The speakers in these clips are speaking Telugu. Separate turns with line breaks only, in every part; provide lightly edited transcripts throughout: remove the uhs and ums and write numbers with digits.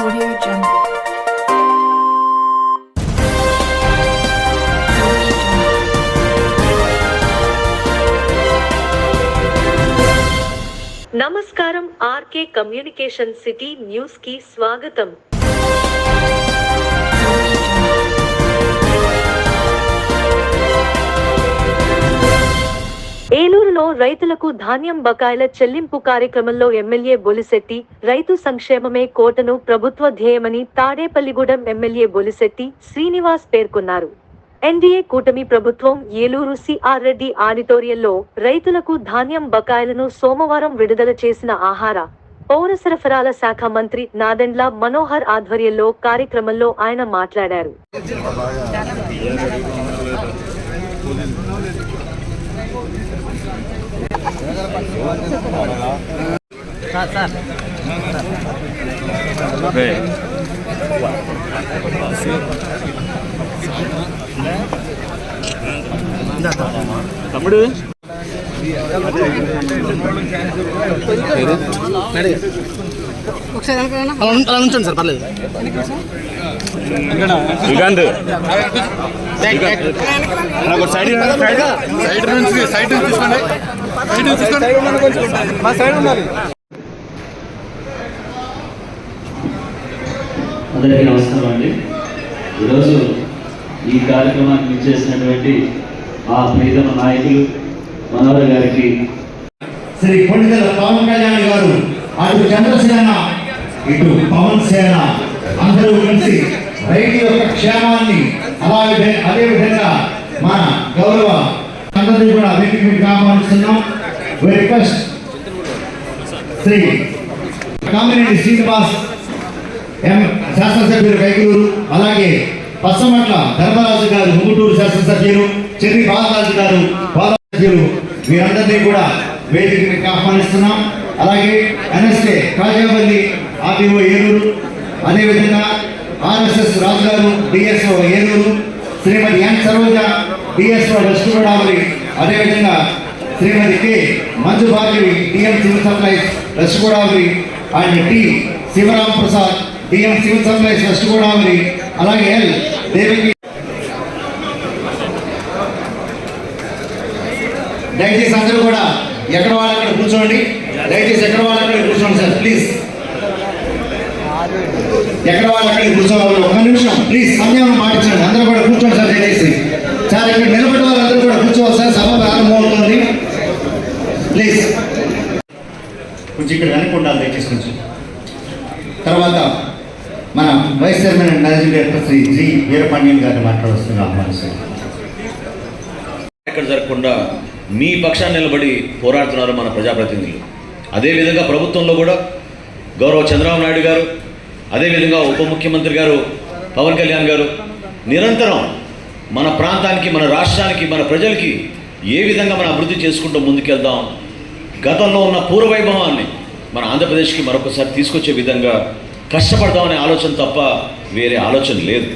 Audio Jungle.
నమస్కారం ఆర్కే కమ్యూనికేషన్ సిటీ న్యూస్ కి స్వాగతం. ఏలూరులో రైతులకు ధాన్యం బకాయిల చెల్లింపు కార్యక్రమంలో ఎమ్మెల్యే బొలిశెట్టి రైతు సంక్షేమమే కోటను ప్రభుత్వ ధ్యేయమని తాడేపల్లిగూడెం ఎమ్మెల్యే బొలిశెట్టి శ్రీనివాస్ పేర్కొన్నారు. ఎన్డీఏ కూటమి ప్రభుత్వం ఏలూరు సిఆర్ రెడ్డి ఆడిటోరియంలో రైతులకు ధాన్యం బకాయిలను సోమవారం విడుదల చేసిన ఆహార, పౌర సరఫరాల శాఖ మంత్రి నాదెండ్ల మనోహర్ ఆధ్వర్యంలో కార్యక్రమంలో ఆయన మాట్లాడారు.
తమ్ముడు అలా ఉంచండి సార్, పర్లేదు. శ్రీకాంత్ సైడ్ నుంచి తీసుకోండి, మా సైడ్ ఉండాలి.
అందరికీ నమస్కారం అండి. ఈరోజు ఈ కార్యక్రమానికి ఇచ్చేసినటువంటి ఆ ప్రీతమ నాయకులు మనోహర్ గారికి,
శ్రీ కొండగల పవన్ కళ్యాణ్ గారు, అటు చంద్రసేన ఇటు పవన్ సేన అందరూ కలిసి రైతు యొక్క క్షేమాన్ని అదేవిధంగా మన గౌరవ అందరినీ కూడా వేదికకు ఆహ్వానిస్తున్నాం. రిక్వెస్ట్ శ్రీ కామినేని శ్రీనివాస్ శాసనసభ్యులు కైకలూరు, అలాగే పచ్చమట్ల ధర్మరాజు గారు ముంగుటూరు శాసనసభ్యులు, చెర్రి బాలరాజు గారు సభ్యులు, వీరందరినీ కూడా వేదికకి ఆహ్వానిస్తున్నాం. అలాగే ఎన్ఎస్కే కాజావల్లి ఆర్డీఓ ఏలూరు, అదేవిధంగా ఆర్ఎస్ఎస్ రాజు గారు DSO Eluru, Shrimati N Saroja DSO west Godavari, అదేవిధంగా Shrimati K Manju Bhargavi DM civil supplies west Godavari, and T Sivaram Prasad DM civil supplies west Godavari, అలాగే ఎల్ దేవికి. దయచేసి అందరూ కూడా ఎక్కడ వాళ్ళక్కడ కూర్చోండి. దయచేసి ఎక్కడ వాళ్ళక్కడ కూర్చోండి సార్, ప్లీజ్. ఎక్కడ వాళ్ళక్కడ కూర్చోవాలి, ఒక్క నిమిషం ప్లీజ్, సమయం పాటించండి. అందరూ కూడా కూర్చోండి సార్, దయచేసి. సార్ ఇక్కడ నిలబడి వాళ్ళందరూ కూడా కూర్చోవాలి సార్, సభ ప్రారంభమవుతుంది. ప్లీజ్ కొంచెం ఇక్కడ వెనక్కి ఉండాలి దయచేసి కొంచెం. తర్వాత మన vice chairman and managing director Shri G Veerapandian గారిని మాట్లాడుతున్నారు. ఆహ్వానిస్తారు.
ఎక్కడ జరగకుండా మీ పక్షాన్ని నిలబడి పోరాడుతున్నారు మన ప్రజాప్రతినిధులు. అదేవిధంగా ప్రభుత్వంలో కూడా గౌరవ చంద్రబాబు నాయుడు గారు, అదేవిధంగా ఉప ముఖ్యమంత్రి గారు పవన్ కళ్యాణ్ గారు నిరంతరం మన ప్రాంతానికి, మన రాష్ట్రానికి, మన ప్రజలకి ఏ విధంగా మనం అభివృద్ధి చేసుకుంటూ ముందుకెళ్దాం, గతంలో ఉన్న పూర్వవైభవాన్ని మన ఆంధ్రప్రదేశ్కి మరొకసారి తీసుకొచ్చే విధంగా కష్టపడదామనే ఆలోచన తప్ప వేరే ఆలోచన లేదు.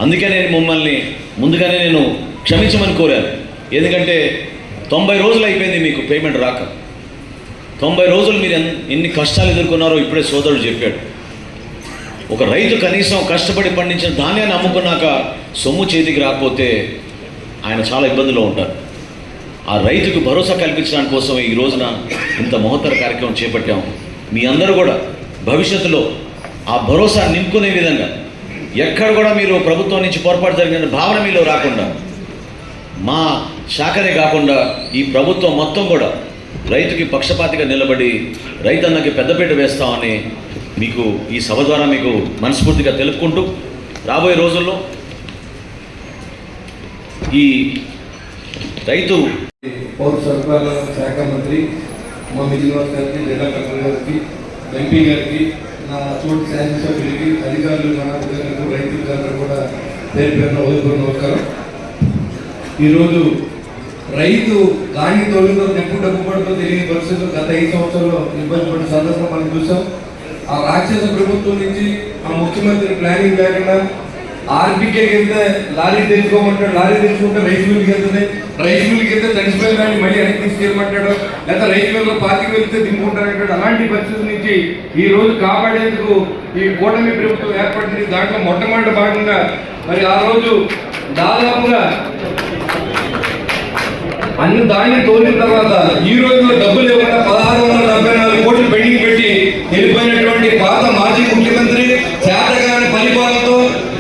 అందుకే నేను మిమ్మల్ని ముందుగానే నేను క్షమించమని కోరాను. ఎందుకంటే 90 రోజులు అయిపోయింది మీకు పేమెంట్ రాక. 90 రోజులు మీరు ఎన్ని కష్టాలు ఎదుర్కొన్నారో ఇప్పుడే సోదరుడు చెప్పాడు. ఒక రైతు కనీసం కష్టపడి పండించిన ధాన్యాన్ని అమ్ముకున్నాక సొమ్ము చేతికి రాకపోతే ఆయన చాలా ఇబ్బందుల్లో ఉంటారు. ఆ రైతుకు భరోసా కల్పించడానికి కోసం ఈ రోజున ఇంత మహత్తర కార్యక్రమం చేపట్టాము. మీ అందరూ కూడా భవిష్యత్తులో ఆ భరోసా నింపుకునే విధంగా ఎక్కడ కూడా మీరు ప్రభుత్వం నుంచి పొరపాటు జరిగిన భావన మీలో రాకుండా, మా శాఖనే కాకుండా ఈ ప్రభుత్వం మొత్తం కూడా రైతుకి పక్షపాతిగా నిలబడి రైతన్నకి పెద్దపీట వేస్తామని మీకు ఈ సభ ద్వారా మీకు మనస్ఫూర్తిగా తెలుపుకుంటూ, రాబోయే రోజుల్లో ఈ రైతు
పౌర సరఫరాల శాఖ మంత్రి మా శ్రీనివాస్ గారికి, జిల్లా కలెక్టర్ గారికి, ఎంపీ గారికి, నా తోటి శాసనసభ్యులకి, అధికారులు, అధికారులకు, రైతులందరూ కూడా పేరు పేరున ఉదయపూర్వ నమస్కారం. ఈరోజు రైతు గాని తోలుతో ఎప్పుడు డబ్బు పడుతుందో తెలియని పరిస్థితులు గత 5 సంవత్సరాల్లో ఇబ్బంది పడిన సందర్భం మనం చూసాం. ఆ రాక్షస ప్రభుత్వం నుంచి ఆ ముఖ్యమంత్రి ప్లానింగ్ లేకుండా ఆర్బీకేకి వెళ్తే లారీ తెచ్చుకోమంటాడు, లారీ తెచ్చుకుంటే రైస్ మిల్కి వెళ్తుంది, రైస్ మిల్కి వెళ్తే తడిసిపోయిన దాన్ని మళ్ళీ వెనక్కి తీసుకెళ్ళమంటాడు, లేదా రైస్ మిల్లో పాతికి వెళ్తే దింపుకుంటారంటాడు. అలాంటి పరిస్థితుల నుంచి ఈ రోజు కాపాడేందుకు ఈ కూటమి ప్రభుత్వం ఏర్పడింది. దాంట్లో మొట్టమొదటి భాగంగా మరి ఆ రోజు దాదాపుగా అన్ని దాన్ని తోలిన తర్వాత ఈ రోజులో డబ్బులు లేకుండా 1674 కోట్లు పెండింగ్ పెట్టి వెళ్ళిపోయినటువంటి పాత మాజీ ముఖ్యమంత్రి చేతగాని పరిపాలనతో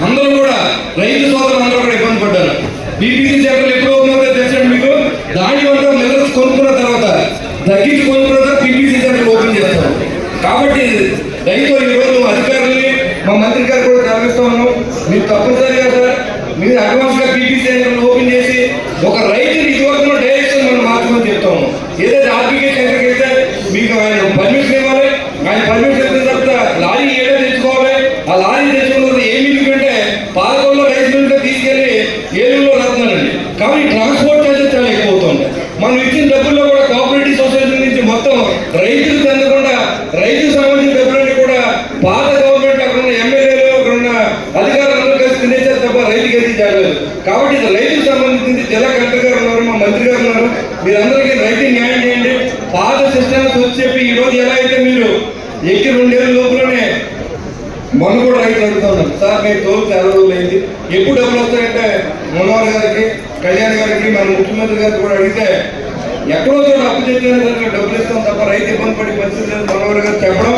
అందరూ కూడా రైతు సోదరులు అందరూ కూడా ఇబ్బంది పడ్డారు. బీపీసీ సెంటర్లు ఎప్పుడు అవుతుందో తెలిసాడు మీకు. దాని వల్ల మిల్లర్స్ కొనుక్కున్న తర్వాత తగ్గించి కొనుక్కున్న తర్వాత పీపీసీ సెంటర్లు ఓపెన్ చేస్తారు. కాబట్టి రైతులు ఈరోజు అధికారులని మా మంత్రి గారు కూడా కల్పిస్తా ఉన్నాం. మీరు తప్పనిసరిగా సార్ మీరు అడ్వాన్స్ గా పీపీసీ సెంటర్లు ఓపెన్ చేసి ఒక రైతుని ఇదివరకు డైరెక్షన్ మనం మార్చమని చెప్తా ఉన్నాం. ఏదైతే ఆర్బీకే సెంటర్కి వెళ్తే మీకు ఆయన పర్మిషన్ ఇవ్వాలి, ఆయన పర్మిషన్ ఇచ్చిన తర్వాత లారీ ఏదో తెచ్చుకోవాలి. ఆ లారీ తెచ్చుకున్న ఏ మిల్లుకి అంటే పాలకొల్లో రైస్ మిల్లుగా తీసుకెళ్లి ఏలూరులో రాస్తున్నారండి. కాబట్టి ట్రాన్స్పోర్ట్ ఛార్జెస్ చాలా ఎక్కువ అవుతుంది. మనం ఇచ్చిన డబ్బుల్లో కూడా కోఆపరేటివ్ సొసైటీ నుంచి మొత్తం రైతులకు అందకుండా రైతుకు సంబంధించిన డబ్బులన్నీ కూడా పాత గవర్నమెంట్ అక్కడ ఉన్న ఎమ్మెల్యేలు అక్కడ ఉన్న అధికారులందరూ కలిసి తినేసారు తప్ప రైతుకి అయితే జరగలేదు. కాబట్టి ఇది రైతుకు సంబంధించింది. జిల్లా కలెక్టర్ గారు ఉన్నారు, మా మంత్రి గారు ఉన్నారు, మీరందరికీ రైతుకి న్యాయం చేయండి. పాత సిస్టమ్స్ వచ్చి చెప్పి ఈ రోజు ఎలా అయితే మీరు ఎక్కి 2 ఏళ్ళ లోపలనే మొన్న కూడా రైతులు అడుగుతా ఉన్నారు, సార్ మీరు తోలు చాలా రోజులు అయింది, ఎప్పుడు డబ్బులు వస్తాయంటే మనోహర్ గారికి, కళ్యాణ్ గారికి, మన ముఖ్యమంత్రి గారికి కూడా అడిగితే ఎక్కడో చోట అప్పు చేసిన డబ్బులు ఇస్తాం తప్ప రైతు ఇబ్బంది పడే పరిస్థితి లేదు మనోహర్ గారు చెప్పడం.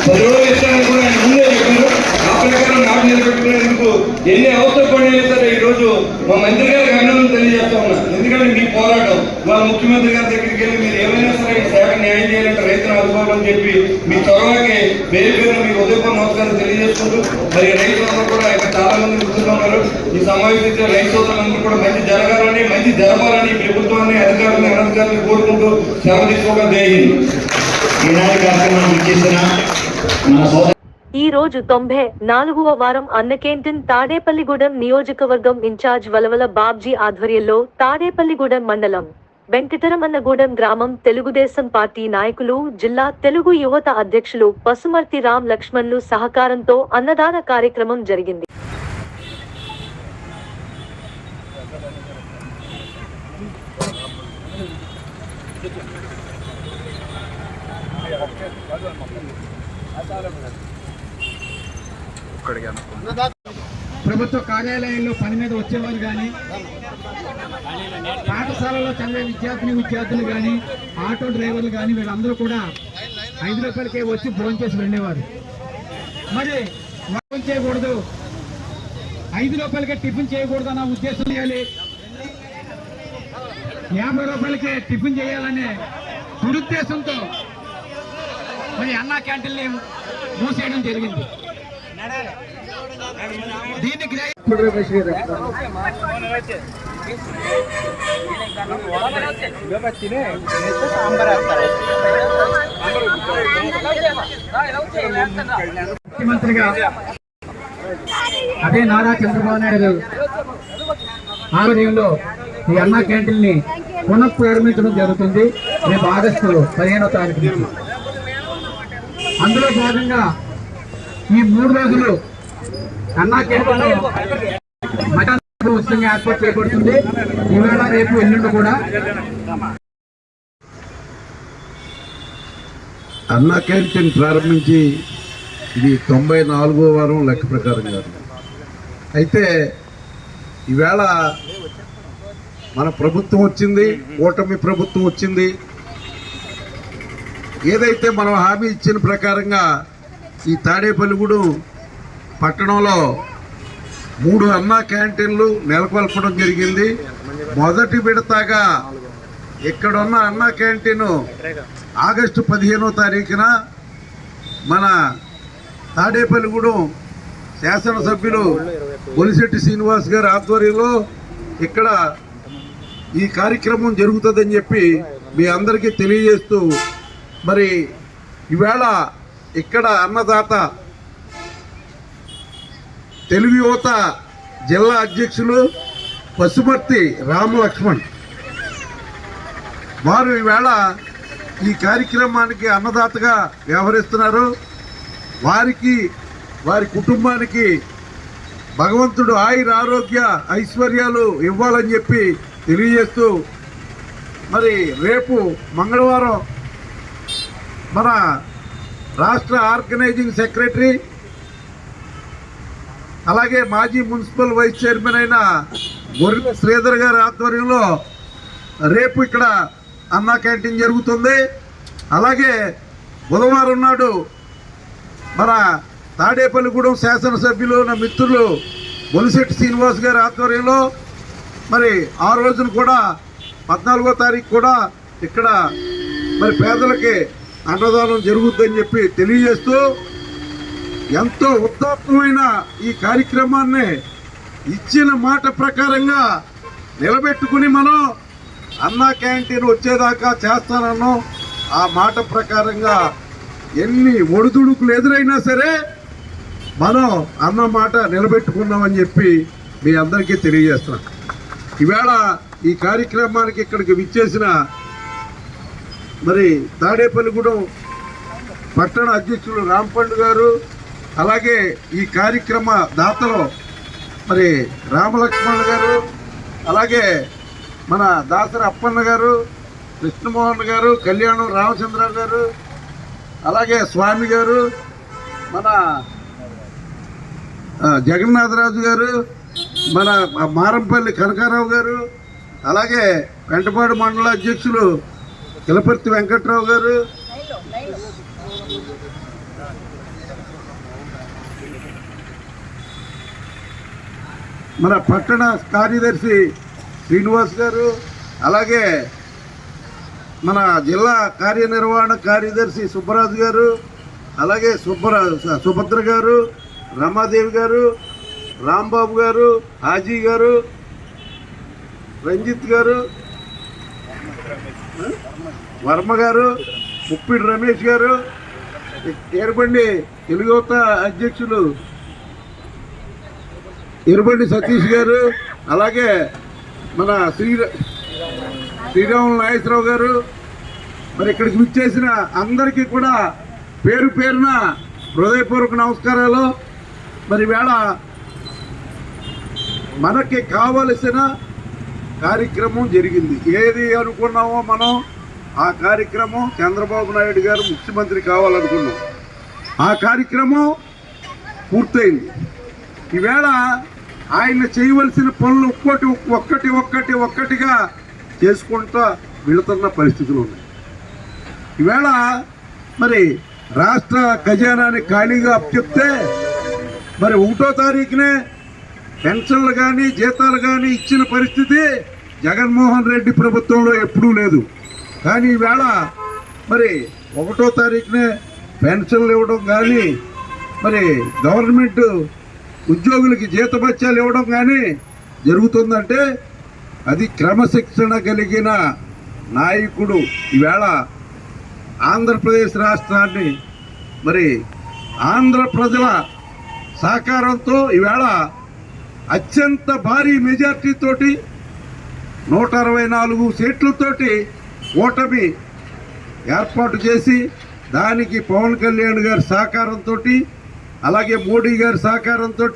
10 రోజులు ఇస్తానని కూడా ఆయన ముందే చెప్పారు. ఆ ప్రకారం నాటు నిలబెట్టుకునేందుకు ఎన్ని అవసరం పడినా సరే ఈ రోజు మా మంత్రి గారికి అభినందనలు తెలియజేస్తా ఉన్నా. ఎందుకంటే మీ పోరాటం వాళ్ళ ముఖ్యమంత్రి గారి దగ్గరికి వెళ్ళి మీరు ఏమైనా సరే ఈ శాఖ న్యాయం చేయాలంటే రైతును ఆదుకోవాలని చెప్పి మీ చొరవకి పేరు పేరు మీకు ఉదయపూర్ నమస్కారం తెలియజేసుకుంటూ మరి రైతులందరూ కూడా ఇక్కడ చాలా మంది కూర్చున్నారు. ఈ సమావేశించిన రైతు సోదరులందరూ కూడా మంచి జరగాలని, మంచి జరపాలని ప్రభుత్వాన్ని, అధికారులను, అనధికారులను కోరుకుంటూ సెలవు తీసుకోవడం జరిగింది.
ఈనాటి కార్యక్రమాన్ని ఇచ్చేసిన మన సోదరు
ఈ రోజు 94వ వారం అన్న క్యాంటీన్ తాడేపల్లిగూడెం నియోజకవర్గం ఇన్ఛార్జ్ వలవల బాబ్జీ ఆధ్వర్యంలో తాడేపల్లిగూడెం మండలం వెంకటరమన్నగూడెం గ్రామం తెలుగుదేశం పార్టీ నాయకులు, జిల్లా తెలుగు యువత అధ్యక్షులు పసుమర్తి రామ్ లక్ష్మణ్లు సహకారంతో అన్నదాన కార్యక్రమం జరిగింది.
ప్రభుత్వ కార్యాలయాల్లో పని మీద వచ్చేవారు కానీ, పాఠశాలలో చదివే విద్యార్థులు కానీ, ఆటో డ్రైవర్లు కానీ వీళ్ళందరూ కూడా 5 రూపాయలకే వచ్చి భోజనం చేసి వెళ్ళేవారు. మరి భోజనం చేయకూడదు, 5 రూపాయలకే టిఫిన్ చేయకూడదు అన్న ఉద్దేశం చేయాలి. 50 రూపాయలకే టిఫిన్ చేయాలనే దురుద్దేశంతో మరి అన్నా క్యాంటీన్ని మూసేయడం జరిగింది. దీనికి ముఖ్యమంత్రిగా అదే నారా చంద్రబాబు నాయుడు ఆధ్వర్యంలో ఈ అన్నా క్యాంటీన్ ని పునః ప్రారంభించడం జరుగుతుంది. రేపు ఆగస్టు 15వ తారీఖు నుంచి. అందులో భాగంగా ఈ 3 రోజులు అన్నా క్యాంటీన్ మధ్యాహ్నం ఉచితంగా ఏర్పాటు చేయబడుతుంది. ఈవేళ రేపు ఎల్లుండి కూడా
అన్నా క్యాంటీన్ ప్రారంభించి ఇది 94వ వారం లెక్క ప్రకారం కాదు. అయితే ఈవేళ మన ప్రభుత్వం వచ్చింది, కూటమి ప్రభుత్వం వచ్చింది. ఏదైతే మనం హామీ ఇచ్చిన ప్రకారంగా ఈ తాడేపల్లిగూడెం పట్టణంలో 3 అన్నా క్యాంటీన్లు నెలకొల్పడం జరిగింది. మొదటి విడతగా ఇక్కడున్న అన్నా క్యాంటీన్ ఆగస్టు 15వ తారీఖున మన తాడేపల్లిగూడెం శాసనసభ్యులు బొలిశెట్టి శ్రీనివాస్ గారి ఆధ్వర్యంలో ఇక్కడ ఈ కార్యక్రమం జరుగుతుందని చెప్పి మీ అందరికీ తెలియజేస్తూ, మరి ఈవేళ ఇక్కడ అన్నదాత తెలుగు యువత జిల్లా అధ్యక్షులు పసుమర్తి రామ్ లక్ష్మణ్ వారు ఈవేళ ఈ కార్యక్రమానికి అన్నదాతగా వ్యవహరిస్తున్నారు. వారికి, వారి కుటుంబానికి భగవంతుడు ఆయుర ఆరోగ్య ఐశ్వర్యాలు ఇవ్వాలని చెప్పి తెలియజేస్తూ మరి రేపు మంగళవారం మన రాష్ట్ర ఆర్గనైజింగ్ సెక్రటరీ అలాగే మాజీ మున్సిపల్ వైస్ చైర్మన్ అయిన గొర్రెల శ్రీధర్ గారి ఆధ్వర్యంలో రేపు ఇక్కడ అన్నా క్యాంటీన్ జరుగుతుంది. అలాగే బుధవారం నాడు మన తాడేపల్లిగూడెం శాసనసభ్యులు నా మిత్రులు బొలిశెట్టి శ్రీనివాస్ గారి ఆధ్వర్యంలో మరి ఆ రోజున కూడా 14వ తారీఖు కూడా ఇక్కడ మరి పేదలకి అన్నదానం జరుగుతుందని చెప్పి తెలియజేస్తూ ఎంతో ఉత్తాత్మైన ఈ కార్యక్రమాన్ని ఇచ్చిన మాట ప్రకారంగా నిలబెట్టుకుని మనం అన్నా క్యాంటీన్ వచ్చేదాకా చేస్తానన్నాం. ఆ మాట ప్రకారంగా ఎన్ని ఒడిదుడుకులు ఎదురైనా సరే మనం అన్న మాట నిలబెట్టుకున్నామని చెప్పి మీ అందరికీ తెలియజేస్తున్నాం. ఈవేళ ఈ కార్యక్రమానికి ఇక్కడికి విచ్చేసిన మరి తాడేపల్లిగూడెం పట్టణ అధ్యక్షులు రాంపండు గారు, అలాగే ఈ కార్యక్రమ దాతలు మరి రామలక్ష్మణ్ గారు, అలాగే మన దాసరి అప్పన్న గారు, కృష్ణమోహన్ గారు, కళ్యాణం రామచంద్ర గారు, అలాగే స్వామి గారు, మన జగన్నాథరాజు గారు, మన మారంపల్లి కనకారావు గారు, అలాగే వెంటపాడు మండల అధ్యక్షులు కిలపర్తి వెంకట్రావు గారు, మన పట్టణ కార్యదర్శి శ్రీనివాస్ గారు, అలాగే మన జిల్లా కార్యనిర్వహణ కార్యదర్శి సుబ్బరాజు గారు, అలాగే సుభద్ర గారు, రమాదేవి గారు, రాంబాబు గారు, హాజీ గారు, రంజిత్ గారు, వర్మ గారు, ముప్పిడి రమేష్ గారు, ఎర్రబండి తెలుగుత అధ్యక్షులు ఎర్రబండి సతీష్ గారు, అలాగే మన శ్రీరాములు నాగేశ్వరరావు గారు, మరి ఇక్కడికి విచ్చేసిన అందరికీ కూడా పేరు పేరున హృదయపూర్వక నమస్కారాలు. మరి వేళ మనకి కావలసిన కార్యక్రమం జరిగింది. ఏది అనుకున్నామో మనం ఆ కార్యక్రమం చంద్రబాబు నాయుడు గారు ముఖ్యమంత్రి కావాలనుకున్నాం. ఆ కార్యక్రమం పూర్తయింది. ఈవేళ ఆయన చేయవలసిన పనులు ఒక్కటిగా చేసుకుంటూ వెళుతున్న పరిస్థితులు ఉన్నాయి. ఈవేళ మరి రాష్ట్ర ఖజానాని ఖాళీగా అప్పచెప్తే మరి 1వ తారీఖునే పెన్షన్లు కానీ జీతాలు కానీ ఇచ్చిన పరిస్థితి జగన్మోహన్ రెడ్డి ప్రభుత్వంలో ఎప్పుడూ లేదు. కానీ ఈవేళ మరి 1వ తారీఖునే పెన్షన్లు ఇవ్వడం కానీ మరి గవర్నమెంట్ ఉద్యోగులకి జీతభత్యాలు ఇవ్వడం కానీ జరుగుతుందంటే అది క్రమశిక్షణ కలిగిన నాయకుడు. ఈవేళ ఆంధ్రప్రదేశ్ రాష్ట్రాన్ని మరి ఆంధ్ర ప్రజల సహకారంతో ఈవేళ అత్యంత భారీ మెజార్టీతోటి 164 సీట్లతోటి ఓటమి ఏర్పాటు చేసి దానికి పవన్ కళ్యాణ్ గారి సహకారంతో అలాగే మోడీ గారి సహకారంతో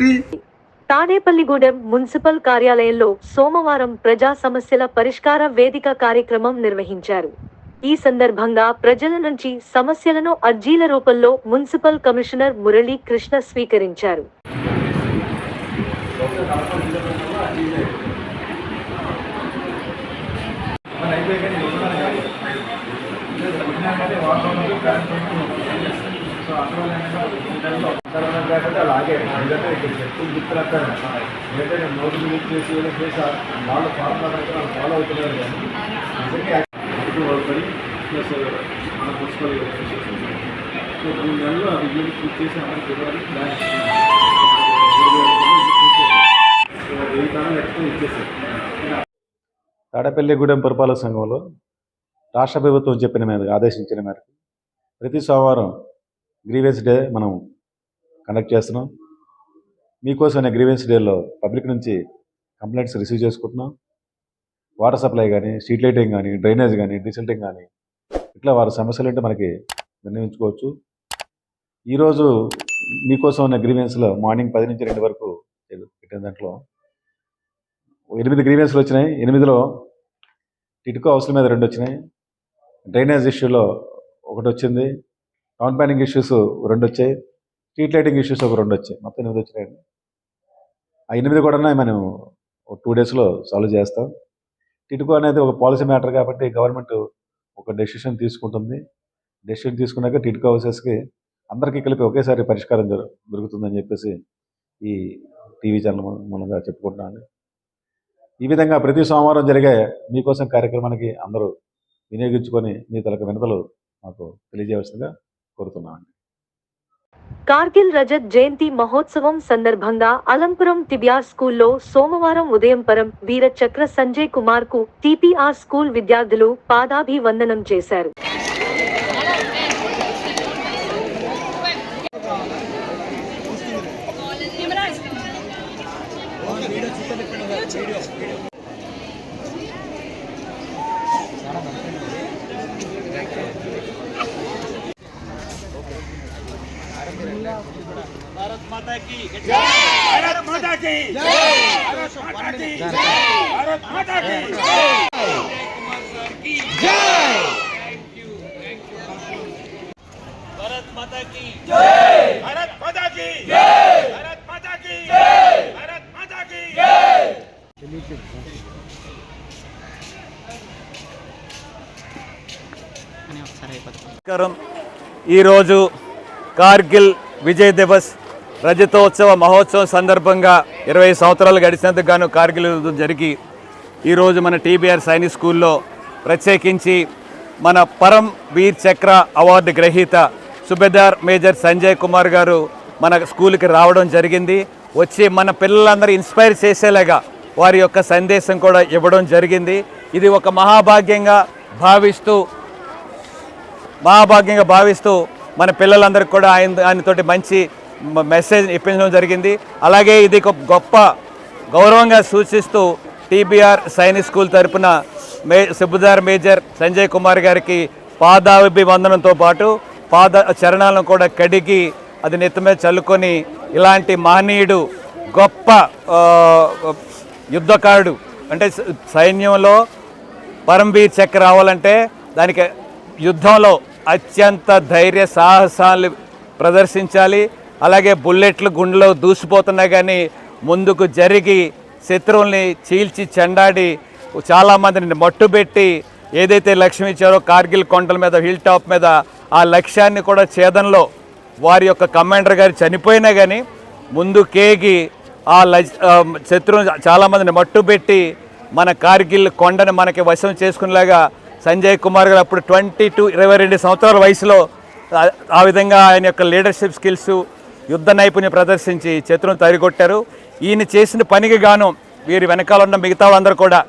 తాడేపల్లిగూడెం మున్సిపల్ కార్యాలయంలో సోమవారం ప్రజా సమస్యల పరిష్కార వేదిక కార్యక్రమం నిర్వహించారు. ఈ సందర్భంగా ప్రజల నుంచి సమస్యలను అర్జీల రూపంలో మున్సిపల్ కమిషనర్ మురళీ కృష్ణ స్వీకరించారు.
అలాగే చెట్లు గుర్తులక్కడ ఏంటంటే నోటు బిల్లు చేసి వాళ్ళు ఫాలో అవుతున్నారు. కానీ ప్లస్ మన మున్సిపల్ సో 3 నెలలు ఆ బిల్లు పూర్తి చేసి అమలు ఇవ్వాలి.
తాడేపల్లిగూడెం పురపాలక సంఘంలో రాష్ట్ర ప్రభుత్వం చెప్పిన మేరకు ఆదేశించిన మేరకు ప్రతి సోమవారం గ్రీవెన్స్ డే మనం కండక్ట్ చేస్తున్నాం. మీకోసమే గ్రీవెన్స్ డేలో పబ్లిక్ నుంచి కంప్లైంట్స్ రిసీవ్ చేసుకుంటున్నాం. వాటర్ సప్లై కానీ, స్ట్రీట్ లైటింగ్ కానీ, డ్రైనేజ్ కానీ, డిసిల్టింగ్ కానీ ఇట్లా వారి సమస్యలు అంటే మనకి నిర్ణయించుకోవచ్చు. ఈరోజు మీకోసం ఉన్న గ్రీవెన్స్లో మార్నింగ్ 10 నుంచి 2 వరకు పెట్టిన దాంట్లో 8 గ్రీవెన్స్లు వచ్చినాయి. 8లో టిట్కో హౌస్ల మీద 2 వచ్చినాయి, డ్రైనేజ్ ఇష్యూలో 1 వచ్చింది, టౌన్ ప్లానింగ్ ఇష్యూస్ 2 వచ్చాయి, స్ట్రీట్ లైటింగ్ ఇష్యూస్ ఒక 2 వచ్చాయి. మొత్తం 8 వచ్చినాయండి. ఆ 8 కూడా మనం 2 డేస్లో సాల్వ్ చేస్తాం. టిట్కో అనేది ఒక పాలసీ మ్యాటర్ కాబట్టి గవర్నమెంట్ ఒక డెసిషన్ తీసుకుంటుంది. డెసిషన్ తీసుకున్నాక టిట్కో హౌసెస్కి అందరికీ కలిపి ఒకేసారి పరిష్కారం దొరుకుతుందని చెప్పేసి ఈ టీవీ ఛానల్ మూలంగా చెప్పుకుంటున్నాను. ఈ విధంగా ప్రతి సోమవారం జరిగే మీకోసం కార్యక్రమానికి అందరూ వినియోగించుకొని మీ తలకు వినతలు మాకు తెలియజేయవలసిందిగా కోరుతున్నాను.
కార్గిల్ రజత్ జయంతి మహోత్సవం సందర్భంగా అలంపురం టిబిఆర్ స్కూల్లో సోమవారం ఉదయం పరం వీర చక్ర సంజయ్ కుమార్ కు టిపిఆర్ స్కూల్ విద్యార్థులు పాదాభివందనం చేశారు.
भारत माता की जय, भारत माता की जय, भारत माता की जय, भारत माता की जय, थैंक यू भारत माता की जय, भारत माता की जय, भारत माता की जय, भारत माता की जय.
ఈరోజు కార్గిల్ విజయ్ దివస్ రజతోత్సవ మహోత్సవం సందర్భంగా 20 సంవత్సరాలు గడిచినందుకు గాను కార్గిల్ జరిగి ఈరోజు మన టీబీఆర్ సైనిక్ స్కూల్లో ప్రత్యేకించి మన పరం వీర్ చక్ర అవార్డు గ్రహీత సుబేదార్ మేజర్ సంజయ్ కుమార్ గారు మన స్కూల్కి రావడం జరిగింది. వచ్చి మన పిల్లలందరూ ఇన్స్పైర్ చేసేలాగా వారి యొక్క సందేశం కూడా ఇవ్వడం జరిగింది. ఇది ఒక మహాభాగ్యంగా భావిస్తూ మన పిల్లలందరికీ కూడా ఆయనతోటి మంచి మెసేజ్ ఇప్పించడం జరిగింది. అలాగే ఇది ఒక గొప్ప గౌరవంగా సూచిస్తూ టీబీఆర్ సైనిక్ స్కూల్ తరపున సుబేదార్ మేజర్ సంజయ్ కుమార్ గారికి పాదాభివందనంతో పాటు పాద చరణాలను కూడా కడిగి అది నెత్తి మీద చల్లుకొని ఇలాంటి మహనీయుడు గొప్ప యుద్ధకారుడు అంటే సైన్యంలో పరంవీర్ చక్ర రావాలంటే దానికి యుద్ధంలో అత్యంత ధైర్య సాహసాలు ప్రదర్శించాలి. అలాగే బుల్లెట్లు గుండెలో దూసిపోతున్నా కానీ ముందుకు జరిగి శత్రువుల్ని చీల్చి చెండాడి చాలామందిని మట్టుబెట్టి ఏదైతే లక్ష్యం ఇచ్చారో కార్గిల్ కొండల మీద హిల్ టాప్ మీద ఆ లక్ష్యాన్ని కూడా ఛేదనలో వారి యొక్క కమాండర్ గారు చనిపోయినా కానీ ముందు కేగి ఆ శత్రువుని చాలామందిని మట్టుబెట్టి మన కార్గిల్ కొండను మనకి వశం చేసుకునేలాగా సంజయ్ కుమార్ గారు అప్పుడు 22 సంవత్సరాల వయసులో ఆ విధంగా ఆయన యొక్క లీడర్షిప్ స్కిల్స్ యుద్ధ నైపుణ్యం ప్రదర్శించి శత్రువును తరిగొట్టారు. ఈయన చేసిన పనికి గాను వీరి వెనకాల ఉన్న మిగతా వాళ్ళందరూ కూడా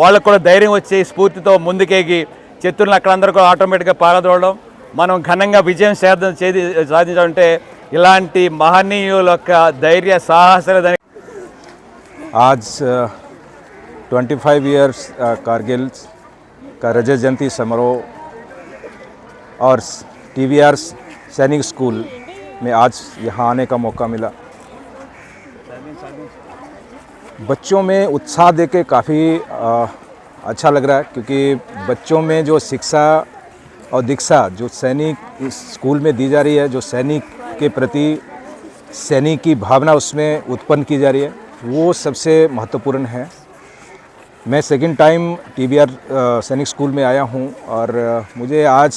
వాళ్ళకు కూడా ధైర్యం వచ్చి స్ఫూర్తితో ముందుకేగి శత్రువులను అక్కడందరూ కూడా ఆటోమేటిక్గా పారదోడడం మనం ఘనంగా విజయం సాధించాలంటే ఇలాంటి మహనీయుల యొక్క ధైర్య సాహసాలు.
आज 25 इयर्स कारगिल का रजत जयंती समारोह और टीबीआर सैनिक स्कूल में आज यहाँ आने का मौका मिला. बच्चों में उत्साह देके काफ़ी अच्छा लग रहा है क्योंकि बच्चों में जो शिक्षा और दीक्षा जो सैनिक स्कूल में दी जा रही है, जो सैनिक के प्रति सैनिक की भावना उसमें उत्पन्न की जा रही है, वो सबसे महत्वपूर्ण है. मैं सेकंड टाइम टीबीआर सैनिक स्कूल में आया हूं और मुझे आज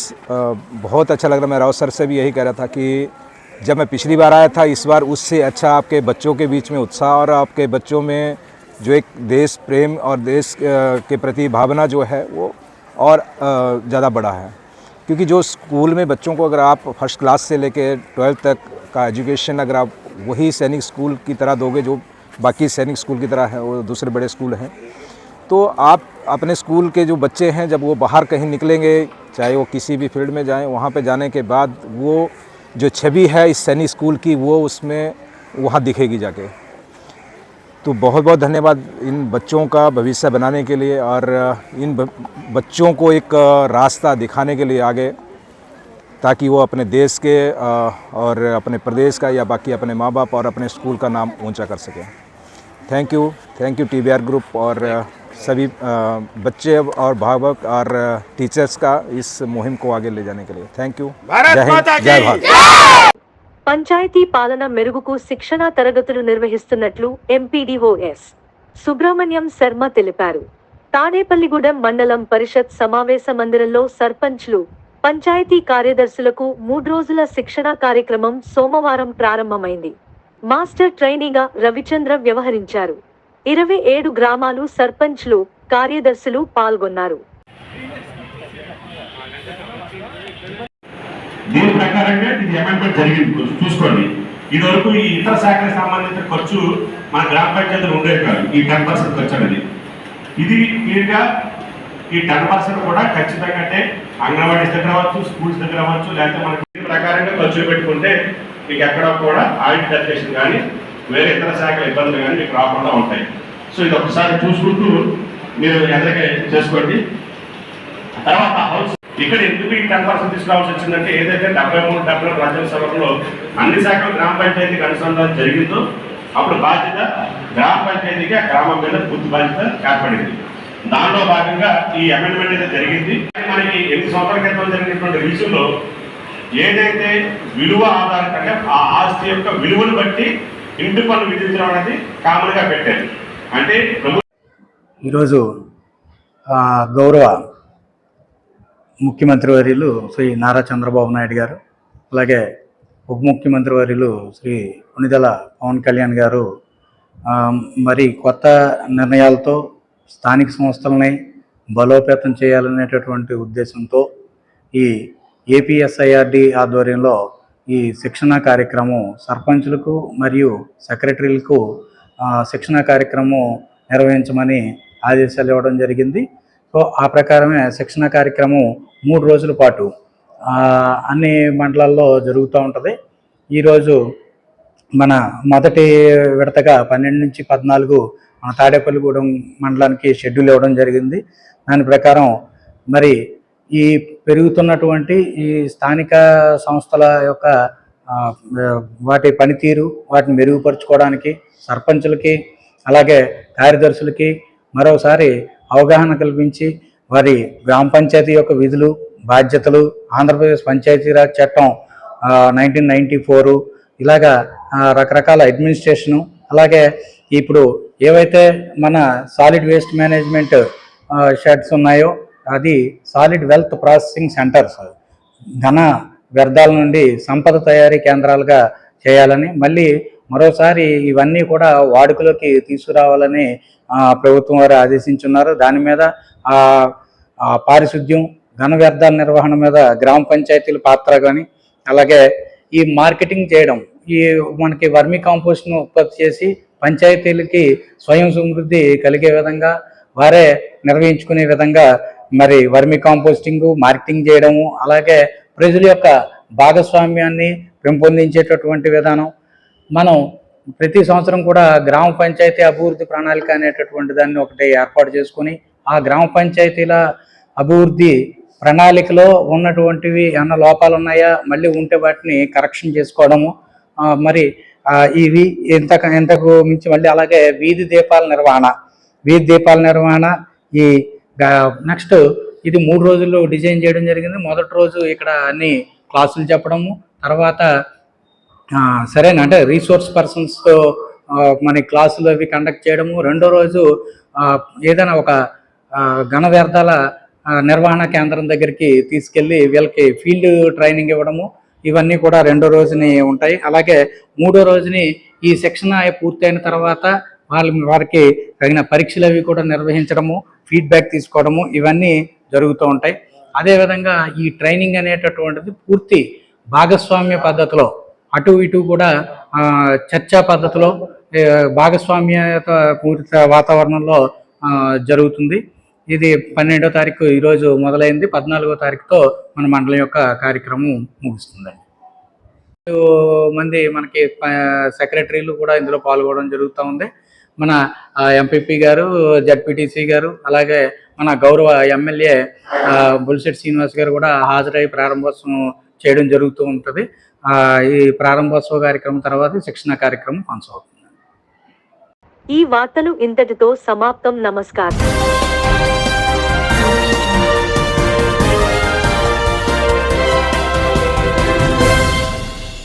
बहुत अच्छा लग रहा है. मैं राव सर से भी यही कह रहा था कि जब मैं पिछली बार आया था इस बार उससे अच्छा आपके बच्चों के बीच में उत्साह और आपके बच्चों में जो एक देश प्रेम और देश के प्रति भावना जो है वो और ज़्यादा बड़ा है. क्योंकि जो स्कूल में बच्चों को अगर आप फर्स्ट क्लास से लेके 12th तक का एजुकेशन अगर आप वही सैनिक स्कूल की तरह दोगे जो बाकी सैनिक स्कूल की तरह है, वो दूसरे बड़े स्कूल हैं, तो आप अपने स्कूल के जो बच्चे हैं जब वो बाहर कहीं निकलेंगे, चाहे वो किसी भी फील्ड में जाएं, वहाँ पे जाने के बाद वो जो छवि है इस सैनिक स्कूल की वो उसमें वहाँ दिखेगी जाके. तो बहुत बहुत धन्यवाद इन बच्चों का भविष्य बनाने के लिए और इन बच्चों को एक रास्ता दिखाने के लिए आगे, ताकि वो अपने देश के और अपने प्रदेश का या बाकी अपने माँ बाप और अपने स्कूल का नाम ऊंचा कर सकें. थैंक यू TBR ग्रुप और सभी बच्चे और भावक और टीचर्स का इस मुहिम को आगे ले जाने के लिए थैंक यू। जय हिंद, जय भारत।
పంచాయతీ పాలన మెరుగుకు శిక్షణా తరగతులు నిర్వహిస్తున్నట్లు ఎంపీడీఓ ఎస్ సుబ్రహ్మణ్యం శర్మ తెలిపారు. తాడేపల్లిగూడెం మండలం పరిషత్ సమావేశ మందిరంలో సర్పంచ్లు, పంచాయతీ కార్యదర్శులకు 3 రోజుల శిక్షణా కార్యక్రమం సోమవారం ప్రారంభమైంది. మాస్టర్ ట్రైనీగా రవిచంద్ర వ్యవహరించారు. 27 గ్రామాలు సర్పంచ్లు, కార్యదర్శులు పాల్గొన్నారు.
దీని ప్రకారంగా ఇది అమెండ్మెంట్ జరిగింది. కొంచెం చూసుకోండి. ఇదివరకు ఈ ఇతర శాఖలకు సంబంధించిన ఖర్చు మన గ్రామ పంచాయతీలు ఉండేది కాదు. ఈ 10% ఖర్చు అనేది ఇది క్లియర్గా ఈ 10% కూడా ఖచ్చితంగా అంటే అంగన్వాడీస్ దగ్గర అవ్వచ్చు, స్కూల్స్ దగ్గర అవ్వచ్చు, లేకపోతే మనకి దీని ప్రకారంగా ఖర్చులు పెట్టుకుంటే మీకు ఎక్కడ కూడా ఆడిట్ డెఫినేషన్ కానీ వేరే ఇతర శాఖల ఇబ్బందులు కానీ మీకు రాకుండా ఉంటాయి. సో ఇది ఒకసారి చూసుకుంటూ మీరు ఎదరికే చేసుకోండి. తర్వాత హౌస్ ఇక్కడ ఎందుకు ఈ 10% తీసుకురావాల్సి వచ్చిందంటే ఏదైతే 73-74 రాజ్యాంగ అన్ని శాఖలు గ్రామ పంచాయతీకి అనుసంధానం జరిగిందో అప్పుడు బాధ్యత గ్రామ పంచాయతీకి ఆ గ్రామం మీద పూర్తి బాధ్యత ఏర్పడింది. దానిలో భాగంగా ఈ అమెండ్మెంట్ అయితే జరిగింది. మనకి 8 సంవత్సరాల క్రితం జరిగినటువంటి విషయంలో ఏదైతే విలువ ఆధారంగా ఆ ఆస్తి యొక్క విలువను బట్టి ఇంటి పన్ను విధించడం అనేది కామన్గా పెట్టారు. అంటే
ఈరోజు గౌరవ ముఖ్యమంత్రి వర్యులు శ్రీ నారా చంద్రబాబు నాయుడు గారు, అలాగే ఉప ముఖ్యమంత్రి వర్యులు శ్రీ కొణిదెల పవన్ కళ్యాణ్ గారు మరి కొత్త నిర్ణయాలతో స్థానిక సంస్థలని బలోపేతం చేయాలనేటటువంటి ఉద్దేశంతో ఈ ఏపీఎస్ఐఆర్డి ఆధ్వర్యంలో ఈ శిక్షణా కార్యక్రమం సర్పంచులకు మరియు సెక్రటరీలకు శిక్షణా కార్యక్రమం నిర్వహించమని ఆదేశాలు ఇవ్వడం జరిగింది. సో ఆ ప్రకారమే శిక్షణ కార్యక్రమం 3 రోజుల పాటు అన్ని మండలాల్లో జరుగుతూ ఉంటుంది. ఈరోజు మన మొదటి విడతగా 12 నుంచి 14 మన తాడేపల్లిగూడెం మండలానికి షెడ్యూల్ ఇవ్వడం జరిగింది. దాని ప్రకారం మరి ఈ పెరుగుతున్నటువంటి ఈ స్థానిక సంస్థల యొక్క వాటి పనితీరు, వాటిని మెరుగుపరుచుకోవడానికి సర్పంచులకి అలాగే కార్యదర్శులకి మరోసారి అవగాహన కల్పించి వారి గ్రామ పంచాయతీ యొక్క విధులు, బాధ్యతలు, ఆంధ్రప్రదేశ్ పంచాయతీరాజ్ చట్టం 1994 ఇలాగా రకరకాల అడ్మినిస్ట్రేషను, అలాగే ఇప్పుడు ఏవైతే మన సాలిడ్ వేస్ట్ మేనేజ్మెంట్ షెడ్స్ ఉన్నాయో అది సాలిడ్ వెల్త్ ప్రాసెసింగ్ సెంటర్స్, ఘన వ్యర్థాల నుండి సంపద తయారీ కేంద్రాలుగా చేయాలని, మళ్ళీ మరోసారి ఇవన్నీ కూడా వాడుకలోకి తీసుకురావాలని ప్రభుత్వం వారు ఆదేశించున్నారు. దాని మీద పారిశుద్ధ్యం, ఘన వ్యర్థాల నిర్వహణ మీద గ్రామ పంచాయతీల పాత్ర కానీ, అలాగే ఈ మార్కెటింగ్ చేయడం, ఈ మనకి వర్మీ కాంపోస్ట్ను ఉత్పత్తి చేసి పంచాయతీలకి స్వయం సమృద్ధి కలిగే విధంగా వారే నిర్వహించుకునే విధంగా మరి వర్మీ కాంపోస్టింగ్ మార్కెటింగ్ చేయడము, అలాగే ప్రజల యొక్క భాగస్వామ్యాన్ని పెంపొందించేటటువంటి విధానం. మనం ప్రతి సంవత్సరం కూడా గ్రామ పంచాయతీ అభివృద్ధి ప్రణాళిక అనేటటువంటి దాన్ని ఒకటి ఏర్పాటు చేసుకొని ఆ గ్రామ పంచాయతీల అభివృద్ధి ప్రణాళికలో ఉన్నటువంటివి ఏమన్నా లోపాలు ఉన్నాయా, మళ్ళీ ఉంటే వాటిని కరెక్షన్ చేసుకోవడము, మరి ఇవి ఎంతకు మించి మళ్ళీ అలాగే వీధి దీపాల నిర్వహణ ఈ నెక్స్ట్ ఇది 3 రోజుల్లో డిజైన్ చేయడం జరిగింది. మొదటి రోజు ఇక్కడ అన్ని క్లాసులు చెప్పడము, తర్వాత సరేనా అంటే రీసోర్స్ పర్సన్స్తో మన క్లాసులు అవి కండక్ట్ చేయడము, రెండో రోజు ఏదైనా ఒక ఘన వ్యర్థాల నిర్వహణ కేంద్రం దగ్గరికి తీసుకెళ్ళి వీళ్ళకి ఫీల్డ్ ట్రైనింగ్ ఇవ్వడము, ఇవన్నీ కూడా రెండో రోజుని ఉంటాయి. అలాగే మూడో రోజుని ఈ శిక్షణ పూర్తయిన తర్వాత వారికి తగిన పరీక్షలు అవి కూడా నిర్వహించడము, ఫీడ్బ్యాక్ తీసుకోవడము, ఇవన్నీ జరుగుతూ ఉంటాయి. అదేవిధంగా ఈ ట్రైనింగ్ అనేటటువంటిది పూర్తి భాగస్వామ్య పద్ధతిలో, అటు ఇటు కూడా చర్చా పద్ధతిలో భాగస్వామ్యత పూరిత వాతావరణంలో జరుగుతుంది. ఇది 12వ తారీఖు ఈరోజు మొదలైంది. 14వ తారీఖుతో మన మండలం యొక్క కార్యక్రమం ముగుస్తుందండి. మంది మనకి సెక్రటరీలు కూడా ఇందులో పాల్గొనడం జరుగుతూ ఉంది. మన ఎంపీపీ గారు, జడ్పీటీసీ గారు, అలాగే మన గౌరవ ఎమ్మెల్యే బొలిశెట్టి శ్రీనివాస్ గారు కూడా హాజరై ప్రారంభోత్సవం చేయడం జరుగుతూ ఉంటుంది. ఈ ప్రారంభోత్సవ కార్యక్రమం తర్వాత శిక్షణ కార్యక్రమం కొనసాగుతుంది.
ఈ వార్తలు ఇంతటితో సమాప్తం. నమస్కారం.